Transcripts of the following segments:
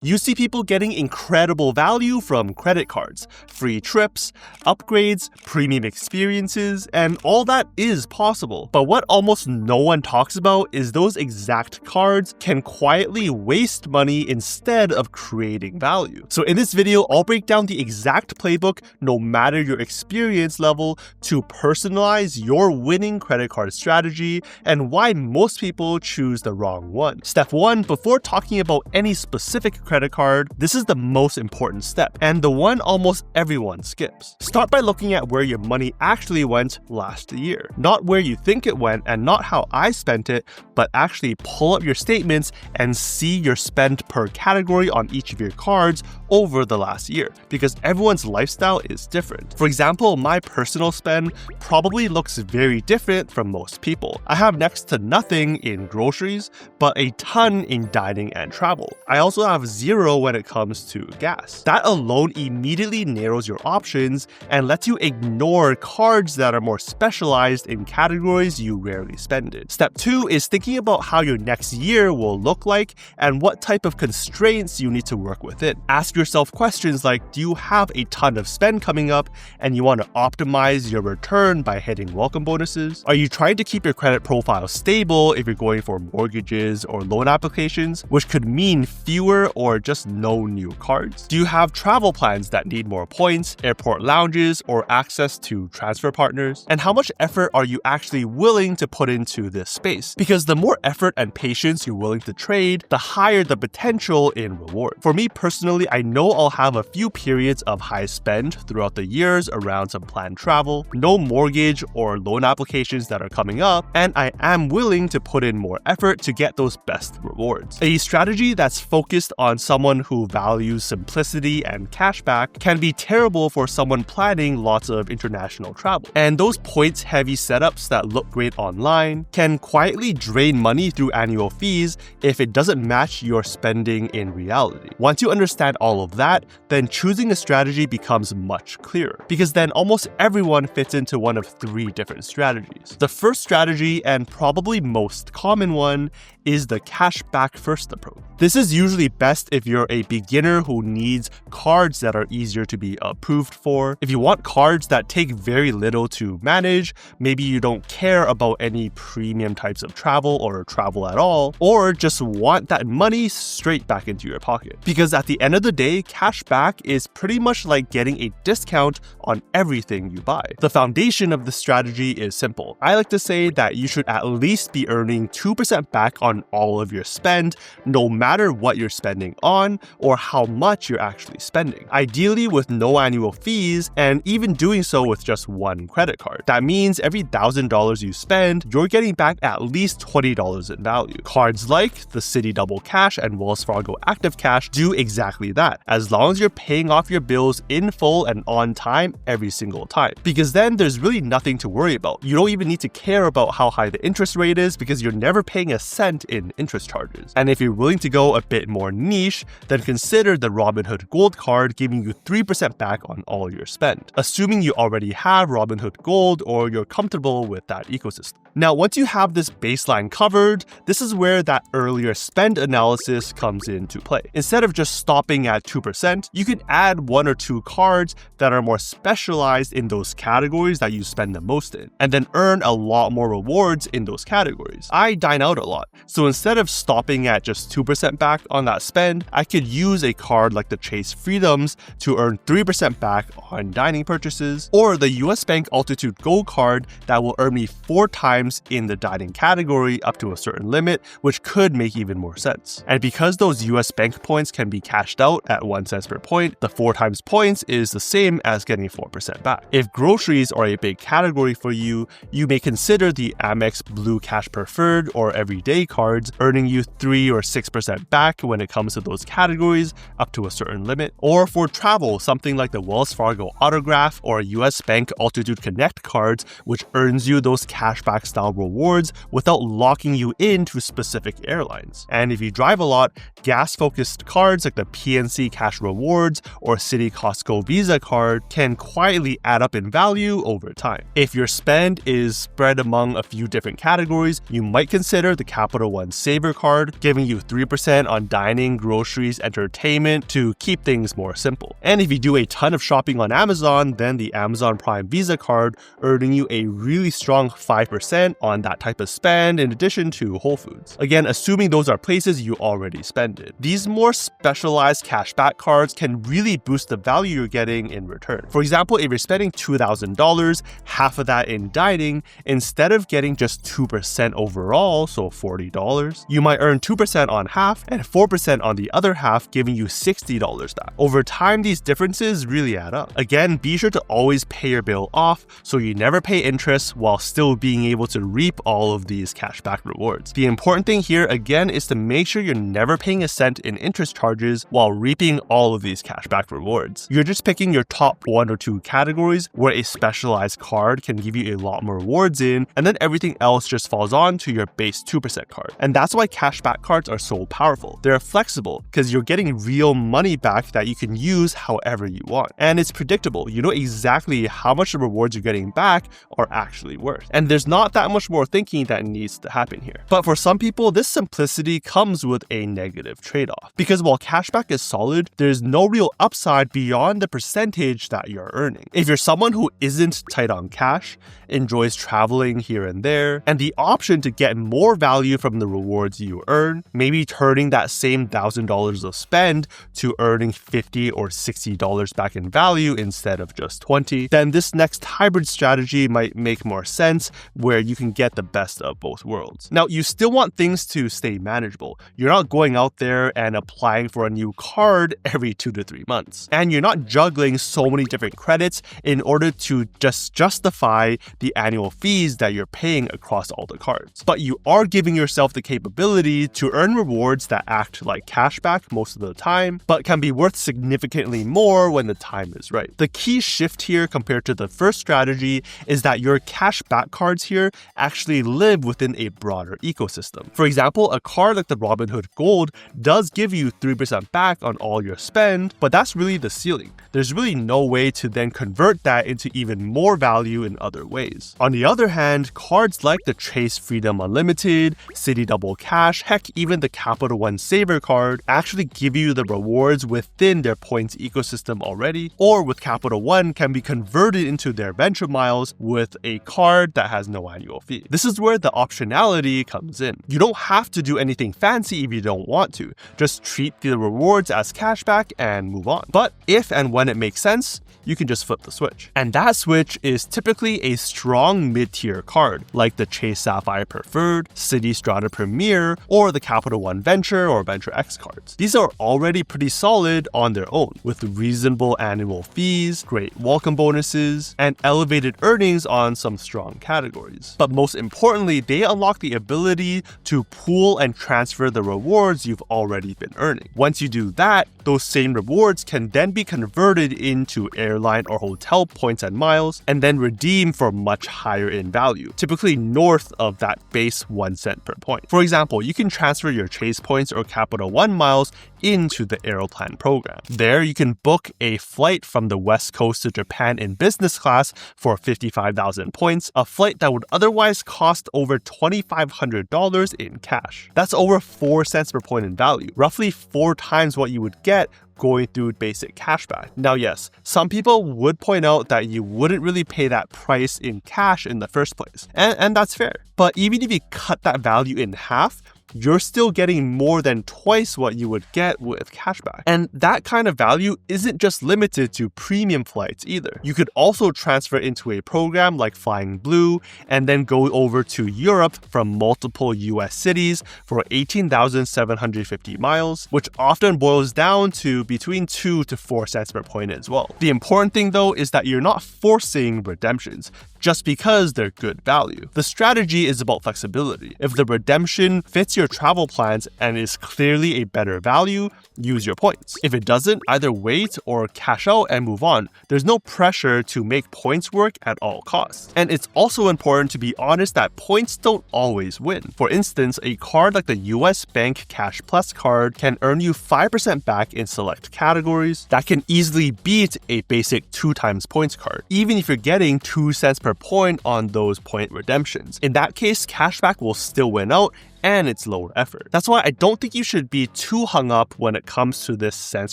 You see people getting incredible value from credit cards, free trips, upgrades, premium experiences, and all that is possible. But what almost no one talks about is those exact cards can quietly waste money instead of creating value. So in this video, I'll break down the exact playbook, no matter your experience level, to personalize your winning credit card strategy and why most people choose the wrong one. Step 1, before talking about any specific credit card, this is the most important step, and the one almost everyone skips. Start by looking at where your money actually went last year. Not where you think it went and not how I spent it, but actually pull up your statements and see your spend per category on each of your cards over the last year, because everyone's lifestyle is different. For example, my personal spend probably looks very different from most people. I have next to nothing in groceries, but a ton in dining and travel. I also have zero when it comes to gas. That alone immediately narrows your options and lets you ignore cards that are more specialized in categories you rarely spend in. Step 2 is thinking about how your next year will look like and what type of constraints you need to work within. Ask yourself questions like, do you have a ton of spend coming up and you want to optimize your return by hitting welcome bonuses? Are you trying to keep your credit profile stable if you're going for mortgages or loan applications, which could mean fewer or just no new cards? Do you have travel plans that need more points, airport lounges, or access to transfer partners? And how much effort are you actually willing to put into this space? Because the more effort and patience you're willing to trade, the higher the potential in reward. For me personally, I know I'll have a few periods of high spend throughout the years around some planned travel, no mortgage or loan applications that are coming up, and I am willing to put in more effort to get those best rewards. A strategy that's focused on someone who values simplicity and cashback can be terrible for someone planning lots of international travel. And those points-heavy setups that look great online can quietly drain money through annual fees if it doesn't match your spending in reality. Once you understand all of that, then choosing a strategy becomes much clearer, because then almost everyone fits into one of 3 different strategies. The first strategy, and probably most common one, is the cashback first approach. This is usually best if you're a beginner who needs cards that are easier to be approved for. If you want cards that take very little to manage, maybe you don't care about any premium types of travel or travel at all, or just want that money straight back into your pocket. Because at the end of the day, cashback is pretty much like getting a discount on everything you buy. The foundation of the strategy is simple. I like to say that you should at least be earning 2% back on all of your spend, no matter what you're spending on or how much you're actually spending. Ideally with no annual fees, and even doing so with just one credit card. That means every $1,000 you spend, you're getting back at least $20 in value. Cards like the Citi Double Cash and Wells Fargo Active Cash do exactly that, as long as you're paying off your bills in full and on time every single time. Because then there's really nothing to worry about. You don't even need to care about how high the interest rate is, because you're never paying a cent in interest charges. And if you're willing to go a bit more niche, then consider the Robinhood Gold card, giving you 3% back on all your spend, assuming you already have Robinhood Gold or you're comfortable with that ecosystem. Now, once you have this baseline covered, this is where that earlier spend analysis comes into play. Instead of just stopping at 2%, you can add 1 or 2 cards that are more specialized in those categories that you spend the most in, and then earn a lot more rewards in those categories. I dine out a lot, so instead of stopping at just 2% back on that spend, I could use a card like the Chase Freedoms to earn 3% back on dining purchases, or the US Bank Altitude Gold card that will earn me 4 times in the dining category up to a certain limit, which could make even more sense. And because those US Bank points can be cashed out at 1 cent per point, the 4 times points is the same as getting 4% back. If groceries are a big category for you, you may consider the Amex Blue Cash Preferred or Everyday cards, earning you 3 or 6% back when it comes to those categories up to a certain limit. Or for travel, something like the Wells Fargo Autograph or US Bank Altitude Connect cards, which earns you those cashback lifestyle rewards without locking you into specific airlines. And if you drive a lot, gas-focused cards like the PNC Cash Rewards or Citi Costco Visa card can quietly add up in value over time. If your spend is spread among a few different categories, you might consider the Capital One Saver card, giving you 3% on dining, groceries, entertainment to keep things more simple. And if you do a ton of shopping on Amazon, then the Amazon Prime Visa card earning you a really strong 5% on that type of spend in addition to Whole Foods. Again, assuming those are places you already spend it. These more specialized cashback cards can really boost the value you're getting in return. For example, if you're spending $2,000, half of that in dining, instead of getting just 2% overall, so $40, you might earn 2% on half and 4% on the other half, giving you $60 back. Over time, these differences really add up. Again, be sure to always pay your bill off so you never pay interest while still being able to reap all of these cashback rewards. The important thing here, again, is to make sure you're never paying a cent in interest charges while reaping all of these cashback rewards. You're just picking your top 1 or 2 categories where a specialized card can give you a lot more rewards in, and then everything else just falls on to your base 2% card. And that's why cashback cards are so powerful. They're flexible because you're getting real money back that you can use however you want. And it's predictable. You know exactly how much the rewards you're getting back are actually worth. And there's not that much more thinking that needs to happen here. But for some people, this simplicity comes with a negative trade-off. Because while cashback is solid, there's no real upside beyond the percentage that you're earning. If you're someone who isn't tight on cash, enjoys traveling here and there, and the option to get more value from the rewards you earn, maybe turning that same $1,000 of spend to earning $50 or $60 back in value instead of just $20, then this next hybrid strategy might make more sense where you can get the best of both worlds. Now, you still want things to stay manageable. You're not going out there and applying for a new card every 2 to 3 months. And you're not juggling so many different credits in order to just justify the annual fees that you're paying across all the cards. But you are giving yourself the capability to earn rewards that act like cashback most of the time, but can be worth significantly more when the time is right. The key shift here compared to the first strategy is that your cashback cards here actually live within a broader ecosystem. For example, a card like the Robinhood Gold does give you 3% back on all your spend, but that's really the ceiling. There's really no way to then convert that into even more value in other ways. On the other hand, cards like the Chase Freedom Unlimited, Citi Double Cash, heck, even the Capital One Saver card actually give you the rewards within their points ecosystem already, or with Capital One can be converted into their venture miles with a card that has no annual fee. This is where the optionality comes in. You don't have to do anything fancy if you don't want to. Just treat the rewards as cashback and move on. But if and when it makes sense, you can just flip the switch. And that switch is typically a strong mid-tier card, like the Chase Sapphire Preferred, Citi Strata Premier, or the Capital One Venture or Venture X cards. These are already pretty solid on their own, with reasonable annual fees, great welcome bonuses, and elevated earnings on some strong categories. But most importantly, they unlock the ability to pool and transfer the rewards you've already been earning. Once you do that, those same rewards can then be converted into airline or hotel points and miles, and then redeem for much higher in value, typically north of that base 1 cent per point. For example, you can transfer your Chase points or Capital One miles into the Aeroplan program. There, you can book a flight from the West Coast to Japan in business class for 55,000 points, a flight that would otherwise cost over $2,500 in cash. That's over 4 cents per point in value, roughly 4 times what you would get going through basic cashback. Now, yes, some people would point out that you wouldn't really pay that price in cash in the first place, and that's fair. But even if you cut that value in half, you're still getting more than twice what you would get with cashback. And that kind of value isn't just limited to premium flights either. You could also transfer into a program like Flying Blue and then go over to Europe from multiple US cities for 18,750 miles, which often boils down to between 2 to 4 cents per point as well. The important thing though is that you're not forcing redemptions just because they're good value. The strategy is about flexibility. If the redemption fits your your travel plans and is clearly a better value, use your points. If it doesn't, either wait or cash out and move on. There's no pressure to make points work at all costs. And it's also important to be honest that points don't always win. For instance, a card like the US Bank Cash Plus card can earn you 5% back in select categories. That can easily beat a basic 2 times points card, even if you're getting 2 cents per point on those point redemptions. In that case, cashback will still win out, and it's lower effort. That's why I don't think you should be too hung up when it comes to this cents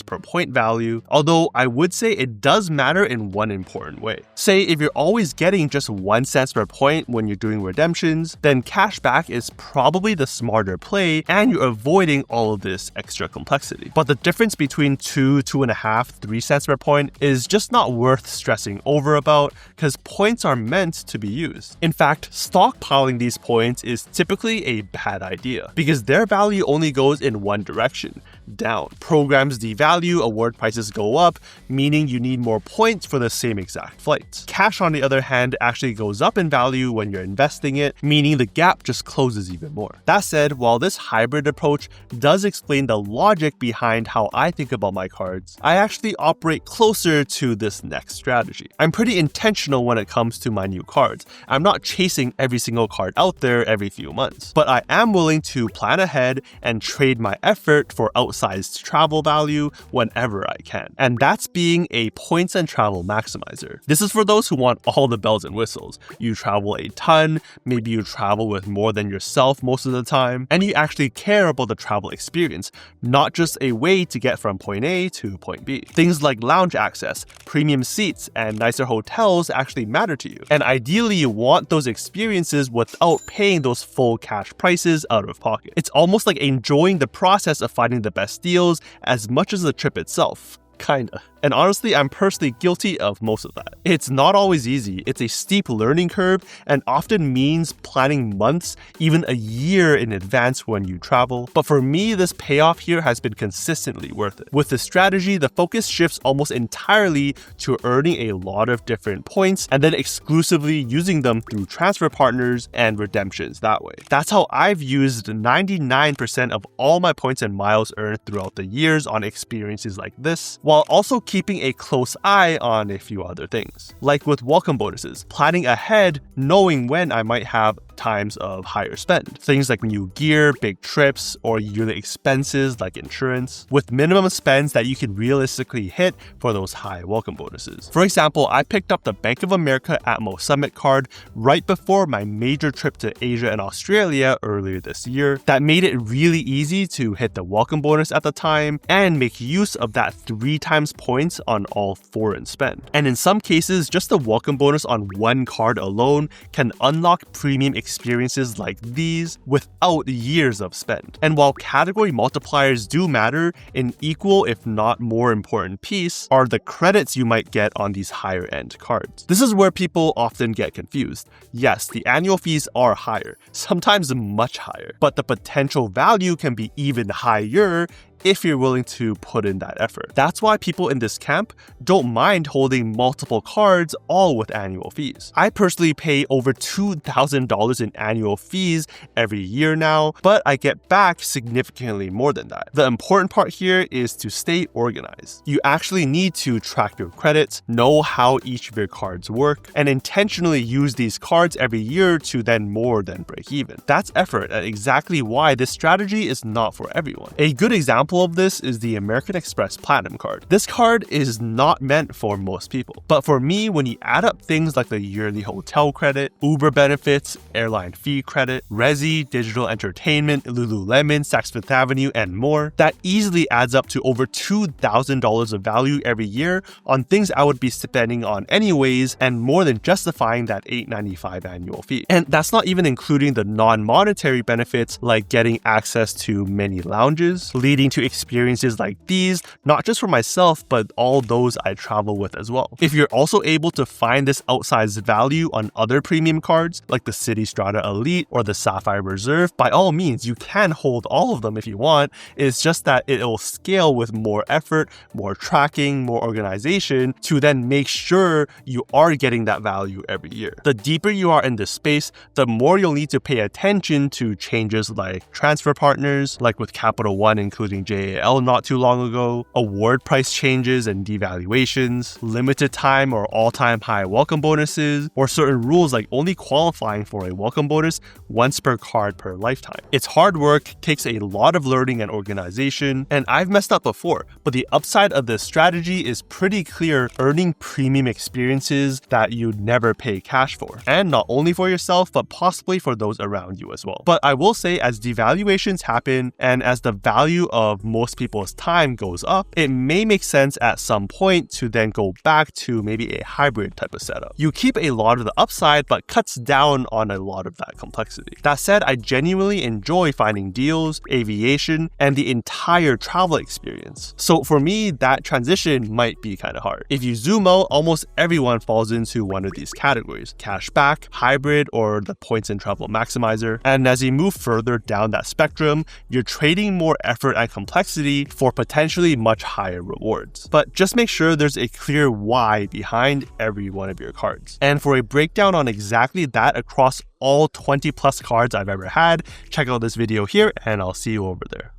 per point value, although I would say it does matter in one important way. Say if you're always getting just 1 cent per point when you're doing redemptions, then cashback is probably the smarter play and you're avoiding all of this extra complexity. But the difference between 2, 2.5, 3 cents per point is just not worth stressing over about because points are meant to be used. In fact, stockpiling these points is typically a bad idea because their value only goes in one direction, down. Programs devalue, award prices go up, meaning you need more points for the same exact flights. Cash, on the other hand, actually goes up in value when you're investing it, meaning the gap just closes even more. That said, while this hybrid approach does explain the logic behind how I think about my cards, I actually operate closer to this next strategy. I'm pretty intentional when it comes to my new cards. I'm not chasing every single card out there every few months, but I am willing to plan ahead and trade my effort for outsized travel value whenever I can. And that's being a points and travel maximizer. This is for those who want all the bells and whistles. You travel a ton, maybe you travel with more than yourself most of the time, and you actually care about the travel experience, not just a way to get from point A to point B. Things like lounge access, premium seats, and nicer hotels actually matter to you. And ideally, you want those experiences without paying those full cash prices out of pocket. It's almost like enjoying the process of finding the best deals as much as the trip itself. Kinda. And honestly, I'm personally guilty of most of that. It's not always easy. It's a steep learning curve and often means planning months, even a year in advance when you travel. But for me, this payoff here has been consistently worth it. With this strategy, the focus shifts almost entirely to earning a lot of different points and then exclusively using them through transfer partners and redemptions that way. That's how I've used 99% of all my points and miles earned throughout the years on experiences like this, while also keeping a close eye on a few other things. Like with welcome bonuses, planning ahead, knowing when I might have times of higher spend. Things like new gear, big trips, or yearly expenses like insurance, with minimum spends that you can realistically hit for those high welcome bonuses. For example, I picked up the Bank of America Atmo Summit card right before my major trip to Asia and Australia earlier this year. That made it really easy to hit the welcome bonus at the time and make use of that 3 times points on all foreign spend. And in some cases, just the welcome bonus on one card alone can unlock premium experiences like these without years of spend. And while category multipliers do matter, an equal if not more important piece are the credits you might get on these higher end cards. This is where people often get confused. Yes, the annual fees are higher, sometimes much higher, but the potential value can be even higher if you're willing to put in that effort. That's why people in this camp don't mind holding multiple cards all with annual fees. I personally pay over $2,000 in annual fees every year now, but I get back significantly more than that. The important part here is to stay organized. You actually need to track your credits, know how each of your cards work, and intentionally use these cards every year to then more than break even. That's effort and exactly why this strategy is not for everyone. A good example of this is the American Express Platinum card. This card is not meant for most people, but for me, when you add up things like the yearly hotel credit, Uber benefits, airline fee credit, Resi, digital entertainment, Lululemon, Saks Fifth Avenue, and more, that easily adds up to over $2,000 of value every year on things I would be spending on anyways, and more than justifying that $895 annual fee. And that's not even including the non-monetary benefits like getting access to many lounges, leading to to experiences like these, not just for myself, but all those I travel with as well. If you're also able to find this outsized value on other premium cards, like the City Strata Elite or the Sapphire Reserve, by all means, you can hold all of them if you want. It's just that it will scale with more effort, more tracking, more organization to then make sure you are getting that value every year. The deeper you are in this space, the more you'll need to pay attention to changes like transfer partners, like with Capital One including JAL not too long ago, award price changes and devaluations, limited time or all-time high welcome bonuses, or certain rules like only qualifying for a welcome bonus once per card per lifetime. It's hard work, takes a lot of learning and organization, and I've messed up before, but the upside of this strategy is pretty clear, earning premium experiences that you'd never pay cash for. And not only for yourself, but possibly for those around you as well. But I will say, as devaluations happen and as the value of most people's time goes up, it may make sense at some point to then go back to maybe a hybrid type of setup. You keep a lot of the upside, but cuts down on a lot of that complexity. That said, I genuinely enjoy finding deals, aviation, and the entire travel experience. So for me, that transition might be kind of hard. If you zoom out, almost everyone falls into one of these categories: cashback, hybrid, or the points and travel maximizer. And as you move further down that spectrum, you're trading more effort and complexity for potentially much higher rewards. But just make sure there's a clear why behind every one of your cards. And for a breakdown on exactly that across all 20 plus cards I've ever had, check out this video here and I'll see you over there.